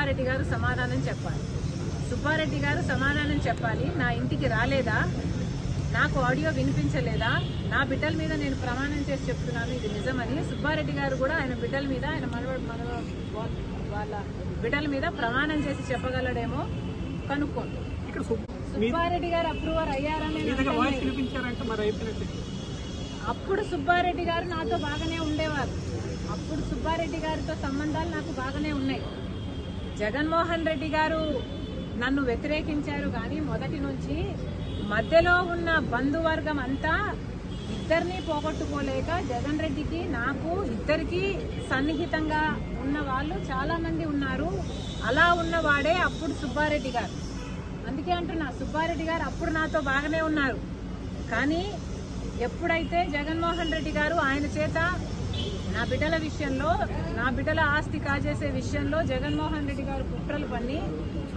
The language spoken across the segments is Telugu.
సుబ్బారెడ్డి గారు సమాధానం చెప్పాలి. సుబ్బారెడ్డి గారు సమాధానం చెప్పాలి. నా ఇంటికి రాలేదా, నాకు ఆడియో వినిపించలేదా, నా బిడ్డల మీద నేను ప్రమాణం చేసి చెప్తున్నాను ఇది నిజమని సుబ్బారెడ్డి గారు కూడా ఆయన బిడ్డల మీద, ఆయన వాళ్ళ బిడ్డల మీద ప్రమాణం చేసి చెప్పగలడేమో కనుక్కోండి. సుబ్బారెడ్డి గారు అప్రూవర్ అయ్యారని అప్పుడు సుబ్బారెడ్డి గారు నాతో బాగానే ఉండేవారు. అప్పుడు సుబ్బారెడ్డి గారితో సంబంధాలు నాకు బాగానే ఉన్నాయి. జగన్మోహన్ రెడ్డి గారు నన్ను వ్యతిరేకించారు కానీ మొదటి నుంచి మధ్యలో ఉన్న బంధువర్గం అంతా ఇద్దరిని పోగొట్టుకోలేక జగన్ రెడ్డికి నాకు ఇద్దరికి సన్నిహితంగా ఉన్న వాళ్ళు చాలా మంది ఉన్నారు. అలా ఉన్నవాడే అప్పుడు సుబ్బారెడ్డి గారు. అందుకే అంటున్నా, సుబ్బారెడ్డి గారు అప్పుడు నాతో బాగానే ఉన్నారు. కానీ ఎప్పుడైతే జగన్మోహన్ రెడ్డి గారు ఆయన చేత నా బిడ్డల విషయంలో, నా బిడ్డల ఆస్తి కాజేసే విషయంలో జగన్మోహన్ రెడ్డి గారు కుట్రలు పన్ని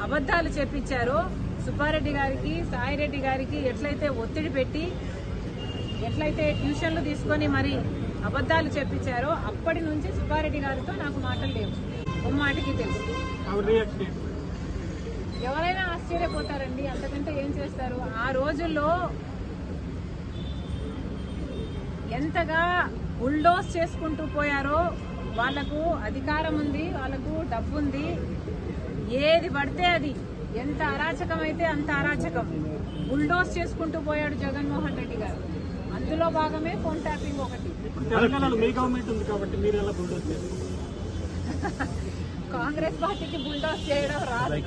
అబద్ధాలు చెప్పించారో, సుబ్బారెడ్డి గారికి, సాయిరెడ్డి గారికి ఎట్లయితే ఒత్తిడి పెట్టి, ఎట్లయితే ట్యూషన్లు తీసుకొని మరి అబద్ధాలు చెప్పించారో అప్పటి నుంచి సుబ్బారెడ్డి గారితో నాకు మాటలు లేవు. మాటికి తెలుసు. ఎవరైనా ఆశ్చర్యపోతారండి, అంతకంటే ఏం చేస్తారు. ఆ రోజుల్లో ఎంతగా బుల్డోస్ చేసుకుంటూ పోయారో, వాళ్లకు అధికారం ఉంది, వాళ్లకు డబ్బు ఉంది, ఏది పడితే అది, ఎంత అరాచకం అయితే అంత అరాచకం బుల్డోస్ చేసుకుంటూ పోయాడు జగన్మోహన్ రెడ్డి గారు. అందులో భాగమే ఫోన్ ట్యాపింగ్ ఒకటి. కాంగ్రెస్ పార్టీకి బుల్డోస్ చేయడం రాదు.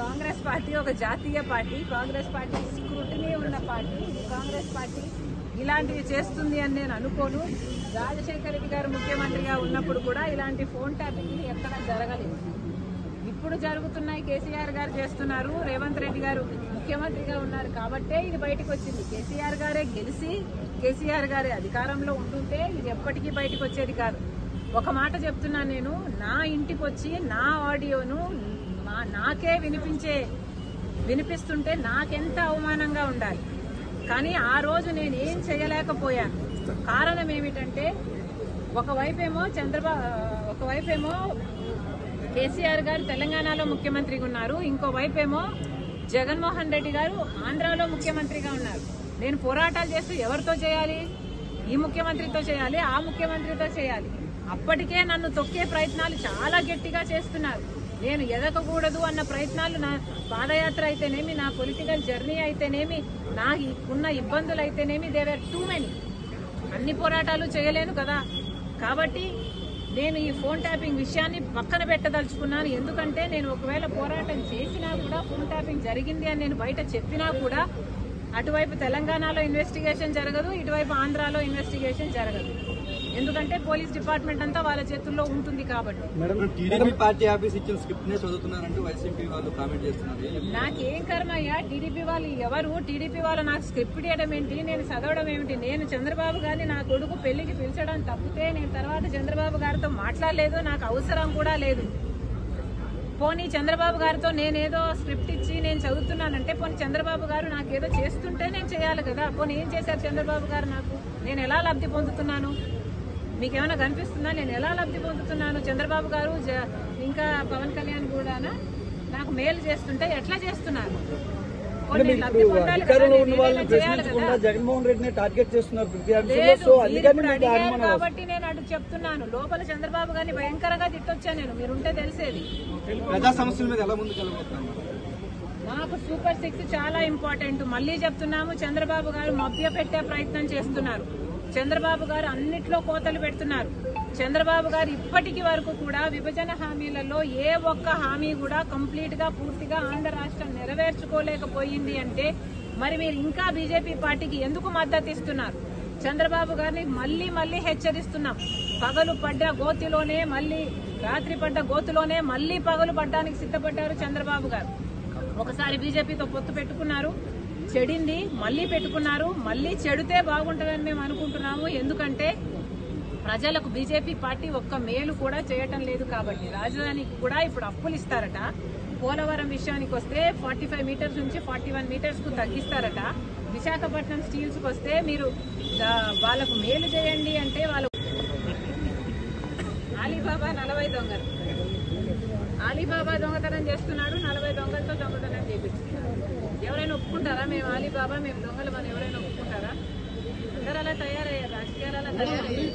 కాంగ్రెస్ పార్టీ ఒక జాతీయ పార్టీ, కాంగ్రెస్ పార్టీ స్క్రూటినీ ఉన్న పార్టీ. కాంగ్రెస్ పార్టీ ఇలాంటివి చేస్తుంది అని నేను అనుకోను. రాజశేఖర రెడ్డి గారు ముఖ్యమంత్రిగా ఉన్నప్పుడు కూడా ఇలాంటి ఫోన్ ట్యాపింగ్ ఎక్కడ జరగలేదు. ఇప్పుడు జరుగుతున్నాయి. కేసీఆర్ గారు చేస్తున్నారు, రేవంత్ రెడ్డి గారు ముఖ్యమంత్రిగా ఉన్నారు కాబట్టే ఇది బయటకు వచ్చింది. కేసీఆర్ గారే గెలిచి కేసీఆర్ గారే అధికారంలో ఉంటుంటే ఇది ఎప్పటికీ బయటకు వచ్చేది కాదు. ఒక మాట చెప్తున్నా, నేను నా ఇంటికి వచ్చి నా ఆడియోను నాకే వినిపిస్తుంటే నాకెంత అవమానంగా ఉండాలి. కానీ ఆ రోజు నేను ఏం చేయలేకపోయాను. కారణం ఏమిటంటే ఒకవైపేమో కేసీఆర్ గారు తెలంగాణలో ముఖ్యమంత్రిగా ఉన్నారు, ఇంకోవైపేమో జగన్మోహన్ రెడ్డి గారు ఆంధ్రాలో ముఖ్యమంత్రిగా ఉన్నారు. నేను పోరాటాలు చేస్తూ ఎవరితో చేయాలి? ఈ ముఖ్యమంత్రితో చేయాలి, ఆ ముఖ్యమంత్రితో చేయాలి. అప్పటికే నన్ను తొక్కే ప్రయత్నాలు చాలా గట్టిగా చేస్తున్నారు. నేను ఎదగకూడదు అన్న ప్రయత్నాలు, నా పాదయాత్ర అయితేనేమి, నా పొలిటికల్ జర్నీ అయితేనేమి, నాకున్న ఇబ్బందులు అయితేనేమి, దేవర్ టూ మెనీ. అన్ని పోరాటాలు చేయలేను కదా. కాబట్టి నేను ఈ ఫోన్ ట్యాపింగ్ విషయాన్ని పక్కన పెట్టదలుచుకున్నాను. ఎందుకంటే నేను ఒకవేళ పోరాటం చేసినా కూడా, ఫోన్ ట్యాపింగ్ జరిగింది అని నేను బయట చెప్పినా కూడా, అటువైపు తెలంగాణలో ఇన్వెస్టిగేషన్ జరగదు, ఇటువైపు ఆంధ్రాలో ఇన్వెస్టిగేషన్ జరగదు. ఎందుకంటే పోలీస్ డిపార్ట్మెంట్ అంతా వాళ్ళ చేతుల్లో ఉంటుంది కాబట్టి. నాకేం కర్మయ్యా, టీడీపీ వాళ్ళు ఎవరు? టీడీపీ వాళ్ళు నాకు స్క్రిప్ట్ ఇవ్వడం ఏంటి, నేను చదవడం ఏమిటి? నేను చంద్రబాబు గారిని నా కొడుకు పెళ్లికి పిలిచడం తప్పితే నేను తర్వాత చంద్రబాబు గారితో మాట్లాడలేదు, నాకు అవసరం కూడా లేదు. పోనీ చంద్రబాబు గారితో నేనేదో స్క్రిప్ట్ ఇచ్చి నేను చదువుతున్నానంటే, పోనీ చంద్రబాబు గారు నాకేదో చేస్తుంటే నేను చేయాలి కదా. పోనీ ఏం చేశారు చంద్రబాబు గారు నాకు? నేను ఎలా లబ్ధి పొందుతున్నాను? మీకేమైనా కనిపిస్తుందా నేను ఎలా లబ్ధి పొందుతున్నాను? చంద్రబాబు గారు ఇంకా పవన్ కళ్యాణ్ కూడా నాకు మేలు చేస్తుంటే ఎట్లా చేస్తున్నారు? జగన్మోహన్ రెడ్డిని టార్గెట్ చేస్తున్నారు కాబట్టి నేను అటు చెప్తున్నాను. లోపల చంద్రబాబు గారిని భయంకరంగా తిట్టొచ్చా నేను, మీరుంటే తెలిసేది. ప్రజా సమస్యల మీద ఎలా ముందుకెళ్ళబోతున్నారు? నాకు సూపర్ 6 చాలా ఇంపార్టెంట్. మళ్లీ చెప్తున్నాము, చంద్రబాబు గారు మభ్య పెట్టే ప్రయత్నం చేస్తున్నారు. చంద్రబాబు గారు అన్నిట్లో కోతలు పెడుతున్నారు. చంద్రబాబు గారు ఇప్పటికి వరకు కూడా విభజన హామీలలో ఏ ఒక్క హామీ కూడా కంప్లీట్ గా పూర్తిగా ఆంధ్ర రాష్ట్రం నెరవేర్చుకోలేకపోయింది అంటే మరి మీరు ఇంకా బీజేపీ పార్టీకి ఎందుకు మద్దతు ఇస్తున్నారు? చంద్రబాబు గారిని మళ్లీ హెచ్చరిస్తున్నాం. పగలు పడ్డ గోతిలోనే మళ్లీ, రాత్రి పడ్డ గోతులోనే మళ్లీ పగలు పడ్డానికి సిద్ధపడ్డారు చంద్రబాబు గారు. ఒకసారి బీజేపీతో పొత్తు పెట్టుకున్నారు, చెడింది, మళ్లీ పెట్టుకున్నారు. మళ్లీ చెడితే బాగుంటుందని మేము అనుకుంటున్నాము. ఎందుకంటే ప్రజలకు బీజేపీ పార్టీ ఒక్క మేలు కూడా చేయటం లేదు కాబట్టి. రాజధానికి కూడా ఇప్పుడు అప్పులు ఇస్తారట. పోలవరం విషయానికి వస్తే 45 మీటర్స్ నుంచి 41 మీటర్స్ కు తగ్గిస్తారట. విశాఖపట్నం స్టీల్స్ కు వస్తే మీరు వాళ్ళకు మేలు చేయండి అంటే వాళ్ళు అలీబాబా 40 దొంగలు. అలీబాబా దొంగతనం చేస్తున్నాడు, 40 దొంగలతో దొంగతనం చేపించుకున్నారు. ఎవరైనా ఒప్పుకుంటారా మేము అలీబాబా మేము దొంగలు అని ఎవరైనా ఒప్పుకుంటారా? అందరూ అలా తయారయ్యారు, రాజకీయాలు అలా తయారయ్యారు.